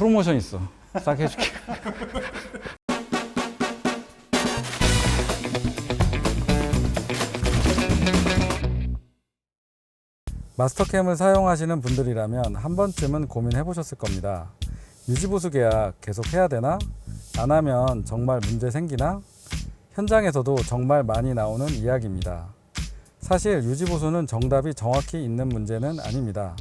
프로모션 있어. 싸게 해줄게. 마스터캠을 사용하시는 분들이라면 한 번쯤은 고민해 보셨을 겁니다. 유지보수 계약 계속 해야 되나? 안 하면 정말 문제 생기나? 현장에서도 정말 많이 나오는 이야기입니다. 사실 유지보수는 정답이 정확히 있는 문제는 아닙니다.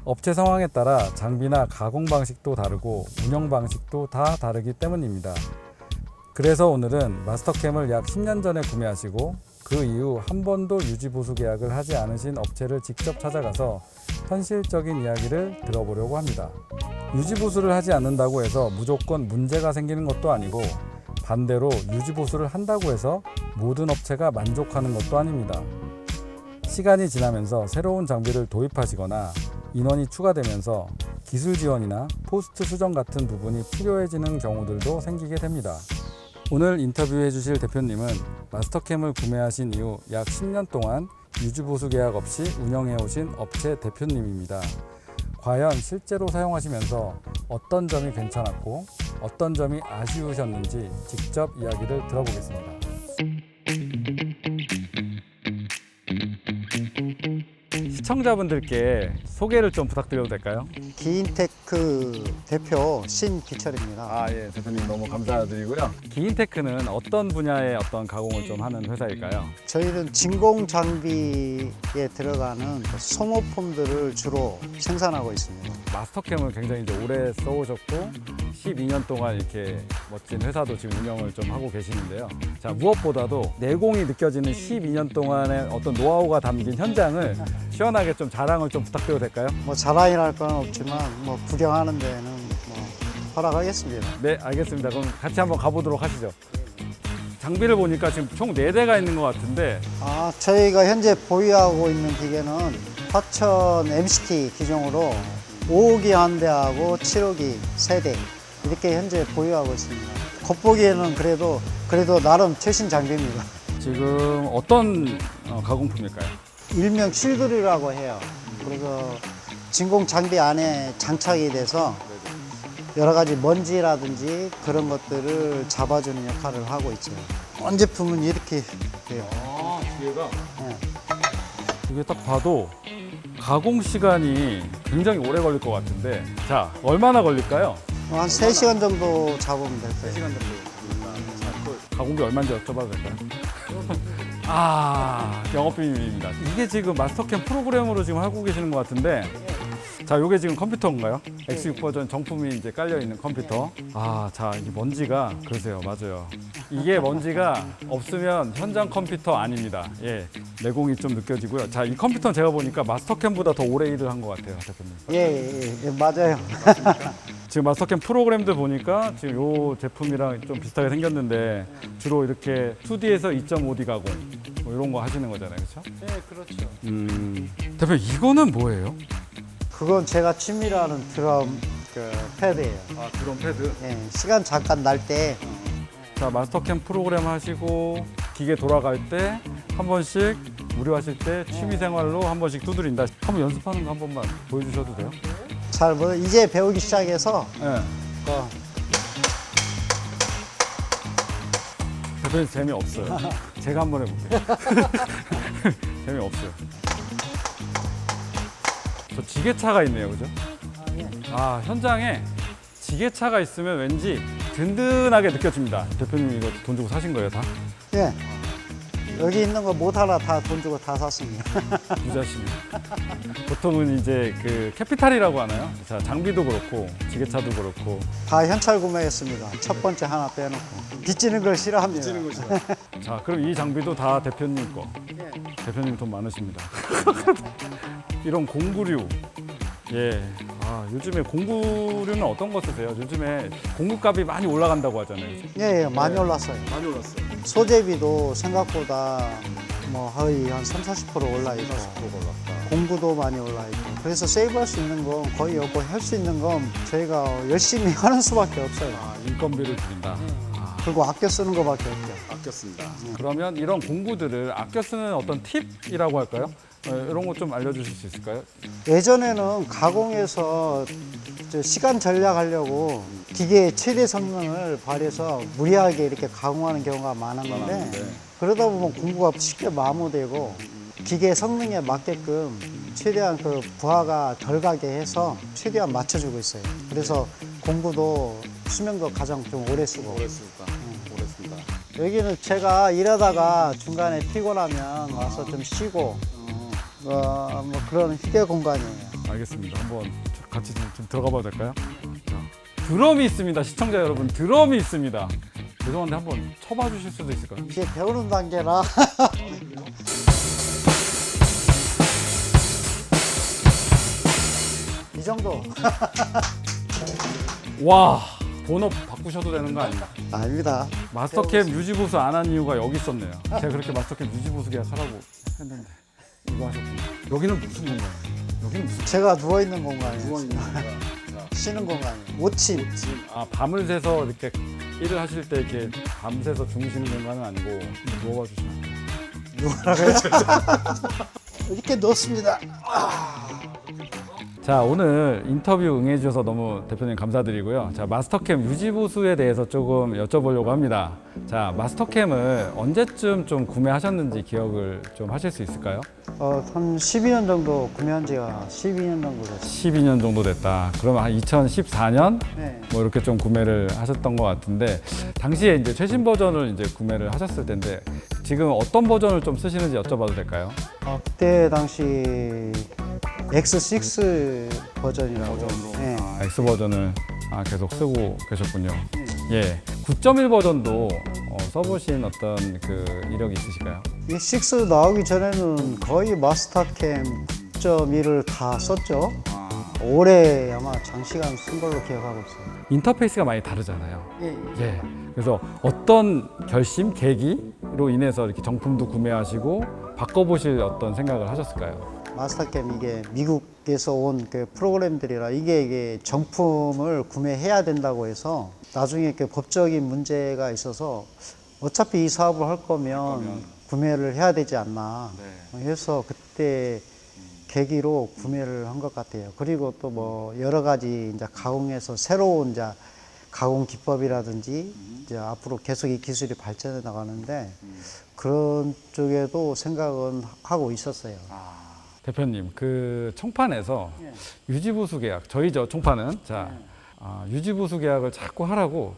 업체 상황에 따라 장비나 가공 방식도 다르고 운영 방식도 다 다르기 때문입니다. 그래서 오늘은 마스터캠을 약 10년 전에 구매하시고 그 이후 한 번도 유지보수 계약을 하지 않으신 업체를 직접 찾아가서 현실적인 이야기를 들어보려고 합니다. 유지보수를 하지 않는다고 해서 무조건 문제가 생기는 것도 아니고 반대로 유지보수를 한다고 해서 모든 업체가 만족하는 것도 아닙니다. 시간이 지나면서 새로운 장비를 도입하시거나 인원이 추가되면서 기술 지원이나 포스트 수정 같은 부분이 필요해지는 경우들도 생기게 됩니다. 오늘 인터뷰해 주실 대표님은 마스터캠을 구매하신 이후 약 10년 동안 유지보수 계약 없이 운영해 오신 업체 대표님입니다. 과연 실제로 사용하시면서 어떤 점이 괜찮았고 어떤 점이 아쉬우셨는지 직접 이야기를 들어보겠습니다. 시청자분들께 소개를 좀 부탁드려도 될까요? 기인테크 대표 신기철입니다. 아, 예, 대표님 너무 감사드리고요. 기인테크는 어떤 분야의 어떤 가공을 좀 하는 회사일까요? 저희는 진공 장비에 들어가는 소모품들을 주로 생산하고 있습니다. 마스터캠을 굉장히 이제 오래 써오셨고 12년 동안 이렇게 멋진 회사도 지금 운영을 좀 하고 계시는데요. 자, 무엇보다도 내공이 느껴지는 12년 동안의 어떤 노하우가 담긴 현장을 시원하게 좀 자랑을 좀 부탁드려도 될까요? 뭐 자랑이랄 건 없지만 뭐 구경하는 데는 뭐 허락하겠습니다. 네, 알겠습니다. 그럼 같이 한번 가보도록 하시죠. 장비를 보니까 지금 총 4대가 있는 것 같은데 저희가 현재 보유하고 있는 기계는 화천 MCT 기종으로 5호기 한 대하고 7호기 3대 이렇게 현재 보유하고 있습니다. 겉보기에는 그래도 나름 최신 장비입니다. 지금 어떤 가공품일까요? 일명 쉴드라고 해요. 그래서 진공 장비 안에 장착이 돼서 여러 가지 먼지라든지 그런 것들을 잡아주는 역할을 하고 있죠. 원 제품은 이렇게 돼요. 아, 뒤에가? 네. 이게 딱 봐도 가공 시간이 굉장히 오래 걸릴 것 같은데 자, 얼마나 걸릴까요? 한 3시간 정도 잡으면 될 거예요. 3시간 정도. 가공비 얼마인지 여쭤봐도 될까요? 영업비밀입니다. 이게 지금 마스터캠 프로그램으로 지금 하고 계시는 것 같은데 자, 요게 지금 컴퓨터인가요? X6 버전 정품이 이제 깔려있는 컴퓨터. 자, 이게 먼지가, 그러세요. 맞아요. 이게 먼지가 없으면 현장 컴퓨터 아닙니다. 예. 내공이 좀 느껴지고요. 자, 이 컴퓨터는 제가 보니까 마스터캠보다 더 오래 일을 한 것 같아요, 대표님. 예, 맞아요. 지금 마스터캠 프로그램들 보니까 지금 요 제품이랑 좀 비슷하게 생겼는데 주로 이렇게 2D에서 2.5D 가공 뭐 이런 거 하시는 거잖아요, 그렇죠? 네, 그렇죠. 대표님, 이거는 뭐예요? 그건 제가 취미로 하는 드럼 패드예요. 드럼 패드. 예, 시간 잠깐 날 때 자, 마스터캠 프로그램 하시고 기계 돌아갈 때 한 번씩 무료하실 때 취미생활로 한 번씩 두드린다. 한번 연습하는 거 한 번만 보여주셔도 돼요? 잘 이제 배우기 시작해서 네. 대표님 재미없어요. 제가 한번 해볼게요. 재미없어요. 저 지게차가 있네요, 그죠? 현장에 지게차가 있으면 왠지 든든하게 느껴집니다. 대표님 이거 돈 주고 사신 거예요, 다? 예. 여기 있는 거 못 하나 다 돈 주고 다 샀습니다. 부자시네. 보통은 이제 그 캐피탈이라고 하나요? 자, 장비도 그렇고 지게차도 그렇고. 다 현찰 구매했습니다. 첫 번째 하나 빼놓고. 빚지는 걸 싫어합니다. 자, 그럼 이 장비도 다 대표님 거. 대표님 돈 많으십니다. 이런 공구류. 예. 요즘에 공구류는 어떤 거 쓰세요? 요즘에 공구값이 많이 올라간다고 하잖아요. 예, 많이 올랐어요. 많이 올랐어요. 소재비도 생각보다 뭐 거의 한 30-40% 올라 있고 공구도 많이 올라 있고 그래서 세이브할 수 있는 건 거의 없고 할 수 있는 건 저희가 열심히 하는 수밖에 없어요. 인건비를 줄인다. 그리고 아껴 쓰는 거밖에 없죠. 아꼈습니다. 그러면 이런 공구들을 아껴 쓰는 어떤 팁이라고 할까요? 이런 거 좀 알려주실 수 있을까요? 예전에는 가공해서 시간 절약하려고 기계의 최대 성능을 발휘해서 무리하게 이렇게 가공하는 경우가 많았는데 그러다 보면 공구가 쉽게 마모되고 기계 성능에 맞게끔 최대한 그 부하가 덜 가게 해서 최대한 맞춰주고 있어요. 그래서 공구도 수명도 가장 좀 오래 쓰고. 오래 쓰다. 여기는 제가 일하다가 중간에 피곤하면 와서 좀 쉬고 뭐 그런 휴게 공간이에요. 알겠습니다. 한번 같이 좀 들어가 봐도 될까요? 자, 드럼이 있습니다. 시청자 여러분, 드럼이 있습니다. 죄송한데 한번 쳐봐 주실 수도 있을까요? 이제 배우는 단계라 이 정도. 와, 본업 바꾸셔도 되는 거 아니에요? 아닙니다. 마스터캠 유지보수 안 한 이유가 여기 있었네요. 제가 그렇게 마스터캠 유지보수 계약하라고 했는데 이거 하셨군요. 여기는 무슨 공간이에요? 여기는 무슨 제가 누워 있는 공간이에요. 공간이에요? 쉬는 공간이에요. 모침. 아, 밤을 새서 이렇게 일을 하실 때 이렇게 밤새서 주무시는 공간은 아니고 누워봐 주시면 돼요. 누워라고요? 이렇게 넣습니다. 자, 오늘 인터뷰 응해주셔서 너무 대표님 감사드리고요. 자, 마스터캠 유지보수에 대해서 조금 여쭤보려고 합니다. 자, 마스터캠을 언제쯤 좀 구매하셨는지 기억을 좀 하실 수 있을까요? 한 12년 정도 구매한 지가 12년 정도 됐어요. 12년 정도 됐다. 그러면 한 2014년 네. 뭐 이렇게 좀 구매를 하셨던 것 같은데 당시에 이제 최신 버전을 이제 구매를 하셨을 텐데 지금 어떤 버전을 좀 쓰시는지 여쭤봐도 될까요? 그때 당시 X6 버전이라고. 네. X 버전을 계속 쓰고 계셨군요. 예, 9.1 버전도 써보신 어떤 그 이력이 있으실까요? 이 6 나오기 전에는 거의 마스터캠 9.1을 다 썼죠. 올해 아마 장시간 쓴 걸로 기억하고 있어요. 인터페이스가 많이 다르잖아요. 예. 예. 그래서 어떤 결심, 계기로 인해서 이렇게 정품도 구매하시고 바꿔보실 어떤 생각을 하셨을까요? 마스터캠 이게 미국에서 온 그 프로그램들이라 이게 정품을 구매해야 된다고 해서 나중에 그 법적인 문제가 있어서 어차피 이 사업을 할 거면 구매를 해야 되지 않나 해서 그때 계기로 구매를 한 것 같아요. 그리고 또 뭐 여러 가지 이제 가공해서 새로운 이제 가공 기법이라든지 이제 앞으로 계속 이 기술이 발전해 나가는데 그런 쪽에도 생각은 하고 있었어요. 대표님, 그 총판에서 유지보수 계약, 저희죠, 총판은. 자, 유지보수 계약을 자꾸 하라고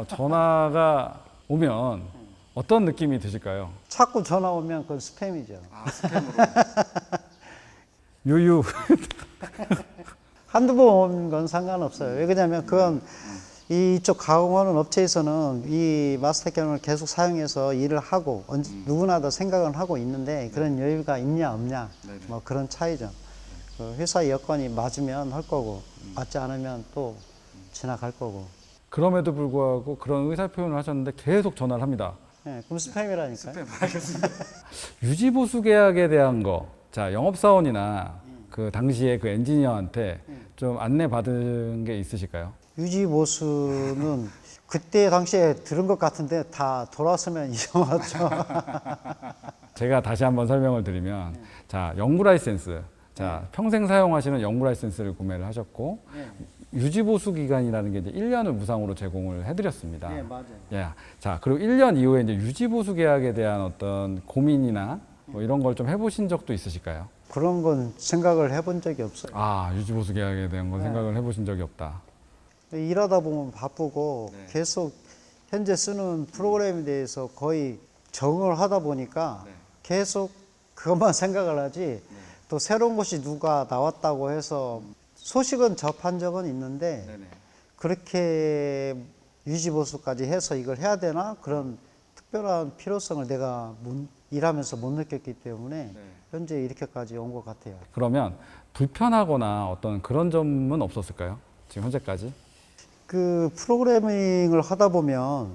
전화가 오면 어떤 느낌이 드실까요? 자꾸 전화 오면 그건 스팸이죠. 유유. 한두 번 오는 건 상관없어요. 왜 그러냐면 그건 이쪽 가공하는 업체에서는 이 마스터캠을 계속 사용해서 일을 하고 누구나 다 생각은 하고 있는데 그런 여유가 있냐 없냐 뭐 그런 차이죠. 그 회사 여건이 맞으면 할 거고 맞지 않으면 또 지나갈 거고. 그럼에도 불구하고 그런 의사 표현을 하셨는데 계속 전화를 합니다. 네, 그럼 스팸이라니까요. 유지보수 계약에 대한 거, 자, 영업사원이나 그 당시에 그 엔지니어한테 좀 안내 받은 게 있으실까요? 유지보수는 그때 당시에 들은 것 같은데 다 돌아서면 잊어왔죠. 제가 다시 한번 설명을 드리면, 자, 영구 라이센스, 자, 평생 사용하시는 영구 라이센스를 구매를 하셨고, 유지보수 기간이라는 게 이제 1년을 무상으로 제공을 해드렸습니다. 네, 맞아요. 예. 자, 그리고 1년 이후에 이제 유지보수 계약에 대한 어떤 고민이나 뭐 이런 걸 좀 해보신 적도 있으실까요? 그런 건 생각을 해본 적이 없어요. 유지보수 계약에 대한 건 생각을 해보신 적이 없다. 일하다 보면 바쁘고 계속 현재 쓰는 프로그램에 대해서 거의 적응을 하다 보니까 계속 그것만 생각을 하지 또 새로운 것이 누가 나왔다고 해서 소식은 접한 적은 있는데 그렇게 유지보수까지 해서 이걸 해야 되나 그런 특별한 필요성을 내가 일하면서 못 느꼈기 때문에 현재 이렇게까지 온 것 같아요. 그러면 불편하거나 어떤 그런 점은 없었을까요? 지금 현재까지? 그 프로그래밍을 하다 보면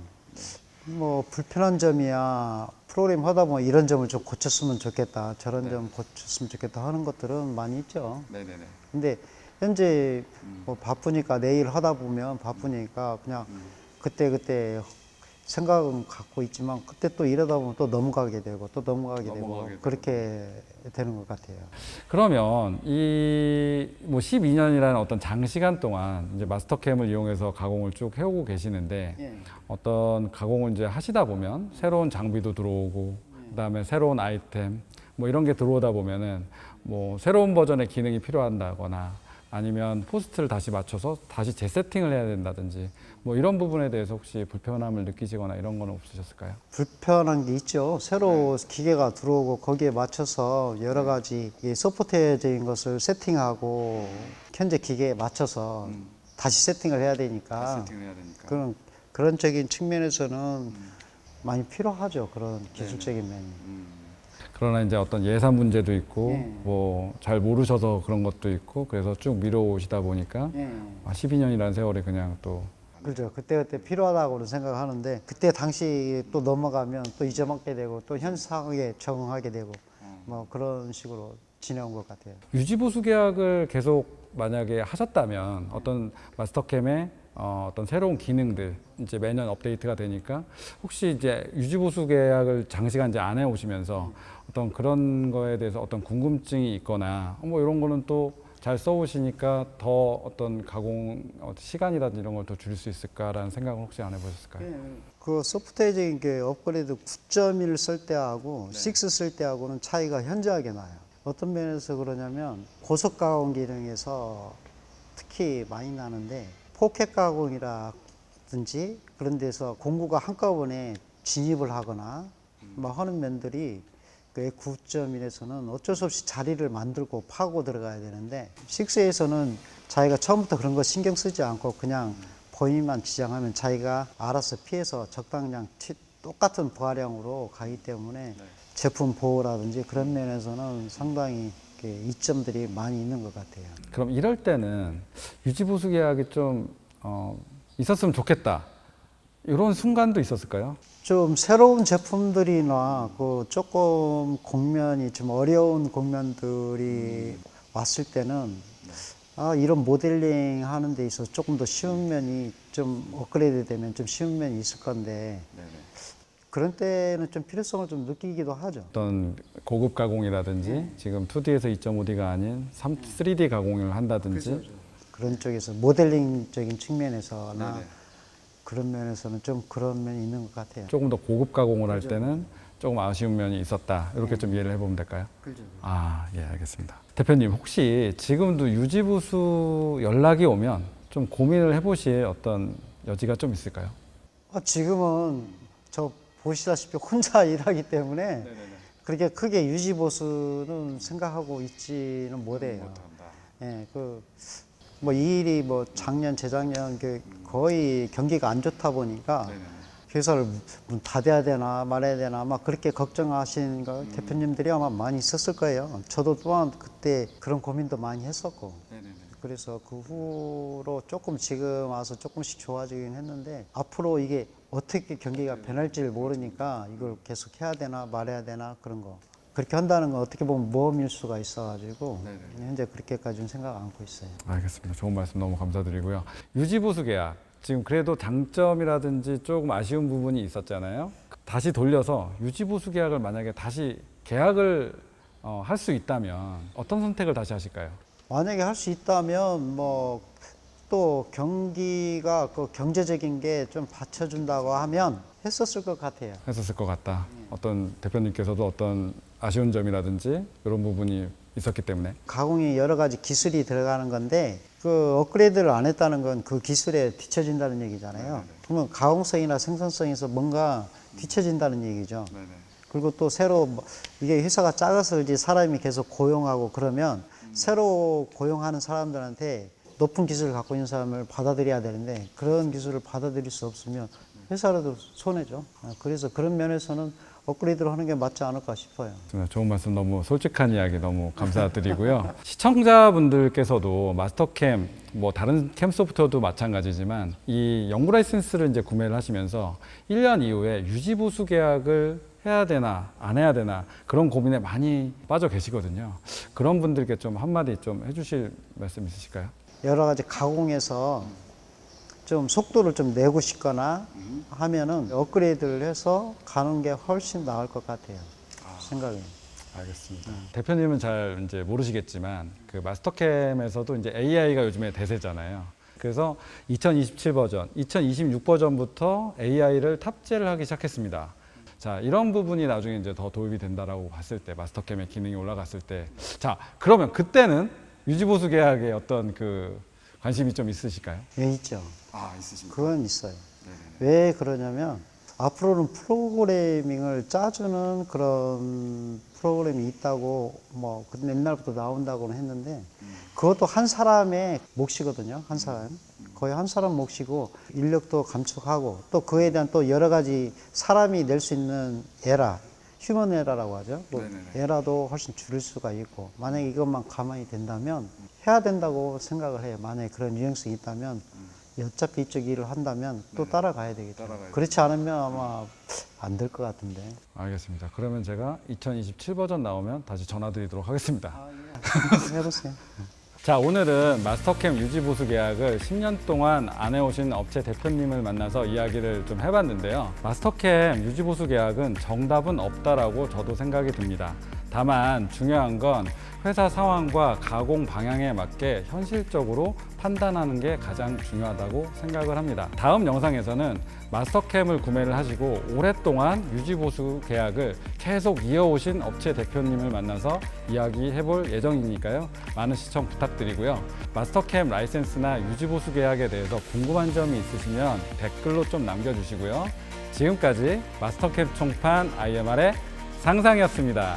뭐 불편한 점이야 프로그램 하다 보면 이런 점을 좀 고쳤으면 좋겠다 저런 점 고쳤으면 좋겠다 하는 것들은 많이 있죠. 근데 현재 뭐 바쁘니까 내일 하다 보면 바쁘니까 그냥 그때 생각은 갖고 있지만 그때 또 이러다 보면 또 넘어가게 되고 또 넘어가게 되고 넘어가게 되고. 그렇게 되는 것 같아요. 그러면 이 뭐 12년이라는 어떤 장시간 동안 이제 마스터캠을 이용해서 가공을 쭉 해오고 계시는데 예. 어떤 가공을 이제 하시다 보면 새로운 장비도 들어오고 그다음에 새로운 아이템 뭐 이런 게 들어오다 보면은 뭐 새로운 버전의 기능이 필요한다거나 아니면 포스트를 다시 맞춰서 다시 재세팅을 해야 된다든지 뭐 이런 부분에 대해서 혹시 불편함을 느끼시거나 이런 건 없으셨을까요? 불편한 게 있죠. 새로 기계가 들어오고 거기에 맞춰서 여러 가지 이 소프트웨어적인 것을 세팅하고 현재 기계에 맞춰서 다시 세팅을 해야 되니까 해야 되니까. 그런 적인 측면에서는 많이 필요하죠. 그런 기술적인 면이. 그러나 이제 어떤 예산 문제도 있고 예. 뭐 잘 모르셔서 그런 것도 있고 그래서 쭉 미뤄오시다 보니까 예. 12년이라는 세월이 그냥 또 그렇죠. 그때그때 필요하다고는 생각하는데 그때 당시 또 넘어가면 또 잊어먹게 되고 또 현 상황에 적응하게 되고 뭐 그런 식으로 지내온 것 같아요. 유지보수 계약을 계속 만약에 하셨다면 어떤 마스터캠의 어떤 새로운 기능들 이제 매년 업데이트가 되니까 혹시 이제 유지보수 계약을 장시간 이제 안 해오시면서 어떤 그런 거에 대해서 어떤 궁금증이 있거나 뭐 이런 거는 또 잘 써오시니까 더 어떤 가공 시간이라든지 이런 걸 더 줄일 수 있을까라는 생각을 혹시 안 해보셨을까요? 그 소프트웨어적인 게 업그레이드 9.1 쓸 때하고 6 쓸 때하고는 차이가 현저하게 나요. 어떤 면에서 그러냐면 고속 가공 기능에서 특히 많이 나는데 포켓 가공이라든지 그런 데서 공구가 한꺼번에 진입을 하거나 뭐 하는 면들이 그 9.1에서는 어쩔 수 없이 자리를 만들고 파고 들어가야 되는데 6에서는 자기가 처음부터 그런 거 신경 쓰지 않고 그냥 범위만 지정하면 자기가 알아서 피해서 적당량 똑같은 부하량으로 가기 때문에 제품 보호라든지 그런 면에서는 상당히 이점들이 많이 있는 것 같아요. 그럼 이럴 때는 유지보수 계약이 좀 있었으면 좋겠다 이런 순간도 있었을까요? 좀 새로운 제품들이나 그 조금 곡면이 좀 어려운 곡면들이 왔을 때는 이런 모델링 하는 데 있어서 조금 더 쉬운 면이 좀 업그레이드 되면 좀 쉬운 면이 있을 건데 그런 때는 좀 필요성을 좀 느끼기도 하죠. 어떤 고급 가공이라든지 지금 2D에서 2.5D가 아닌 3D 가공을 한다든지 그런 쪽에서 모델링적인 측면에서나 그런 면에서는 좀 그런 면이 있는 것 같아요. 조금 더 고급 가공을 할 때는 조금 아쉬운 면이 있었다 이렇게 좀 이해를 해보면 될까요? 그렇죠. 예, 알겠습니다. 대표님 혹시 지금도 유지보수 연락이 오면 좀 고민을 해보실 어떤 여지가 좀 있을까요? 지금은 저 보시다시피 혼자 일하기 때문에 그렇게 크게 유지 보수는 생각하고 있지는 못해요. 예, 뭐 이 일이 뭐 작년, 재작년 거의 경기가 안 좋다 보니까 회사를 문 닫아야 되나 말아야 되나 막 그렇게 걱정하시는 대표님들이 아마 많이 있었을 거예요. 저도 또한 그때 그런 고민도 많이 했었고. 그래서 그 후로 조금 지금 와서 조금씩 좋아지긴 했는데 앞으로 이게 어떻게 경기가 변할지를 모르니까 이걸 계속 해야 되나 말아야 되나 그런 거. 그렇게 한다는 건 어떻게 보면 모험일 수가 있어가지고 현재 그렇게까지는 생각 않고 있어요. 알겠습니다. 좋은 말씀 너무 감사드리고요. 유지보수 계약 지금 그래도 장점이라든지 조금 아쉬운 부분이 있었잖아요. 다시 돌려서 유지보수 계약을 만약에 다시 계약을 할 수 있다면 어떤 선택을 다시 하실까요? 만약에 할 수 있다면 뭐 또 경기가 그 경제적인 게 좀 받쳐준다고 하면 했었을 것 같아요. 했었을 것 같다. 어떤 대표님께서도 어떤 아쉬운 점이라든지 이런 부분이 있었기 때문에 가공이 여러 가지 기술이 들어가는 건데 그 업그레이드를 안 했다는 건 그 기술에 뒤처진다는 얘기잖아요. 그러면 가공성이나 생산성에서 뭔가 뒤처진다는 얘기죠. 그리고 또 새로 이게 회사가 작아서 그렇지 사람이 계속 고용하고 그러면 새로 고용하는 사람들한테 높은 기술을 갖고 있는 사람을 받아들여야 되는데 그런 기술을 받아들일 수 없으면 회사라도 손해죠. 그래서 그런 면에서는 업그레이드를 하는 게 맞지 않을까 싶어요. 좋은 말씀 너무 솔직한 이야기 너무 감사드리고요. 시청자분들께서도 마스터캠 뭐 다른 캠 소프트웨어도 마찬가지지만 이 연구 라이센스를 이제 구매를 하시면서 1년 이후에 유지보수 계약을 해야 되나 안 해야 되나 그런 고민에 많이 빠져 계시거든요. 그런 분들께 좀 한마디 좀 해주실 말씀 있으실까요? 여러 가지 가공에서 좀 속도를 좀 내고 싶거나 하면은 업그레이드를 해서 가는 게 훨씬 나을 것 같아요. 생각에. 알겠습니다. 대표님은 잘 이제 모르시겠지만 그 마스터캠에서도 이제 AI가 요즘에 대세잖아요. 그래서 2027 버전, 2026 버전부터 AI를 탑재를 하기 시작했습니다. 자, 이런 부분이 나중에 이제 더 도입이 된다라고 봤을 때, 마스터캠의 기능이 올라갔을 때, 자, 그러면 그때는 유지보수 계약에 어떤 그 관심이 좀 있으실까요? 예, 있죠. 있으십니까? 그건 있어요. 왜 그러냐면 앞으로는 프로그래밍을 짜주는 그런 프로그램이 있다고 뭐 옛날부터 나온다고는 했는데 그것도 한 사람의 몫이거든요. 한 사람. 거의 한 사람 몫이고 인력도 감축하고 또 그에 대한 또 여러 가지 사람이 낼 수 있는 에러, 휴먼 에러라고 하죠. 또 에러도 훨씬 줄일 수가 있고 만약에 이것만 가만히 된다면 해야 된다고 생각을 해요. 만약에 그런 유연성이 있다면 어차피 이쪽 일을 한다면 또 따라가야 되겠죠. 그렇지 않으면 아마 안 될 것 같은데. 알겠습니다. 그러면 제가 2027 버전 나오면 다시 전화드리도록 하겠습니다. 해보세요. 자, 오늘은 마스터캠 유지보수 계약을 10년 동안 안 해오신 업체 대표님을 만나서 이야기를 좀 해봤는데요. 마스터캠 유지보수 계약은 정답은 없다라고 저도 생각이 듭니다. 다만 중요한 건 회사 상황과 가공 방향에 맞게 현실적으로 판단하는 게 가장 중요하다고 생각을 합니다. 다음 영상에서는 마스터캠을 구매를 하시고 오랫동안 유지보수 계약을 계속 이어오신 업체 대표님을 만나서 이야기해 볼 예정이니까요. 많은 시청 부탁드리고요. 마스터캠 라이센스나 유지보수 계약에 대해서 궁금한 점이 있으시면 댓글로 좀 남겨주시고요. 지금까지 마스터캠 총판 IMR의 상상이었습니다.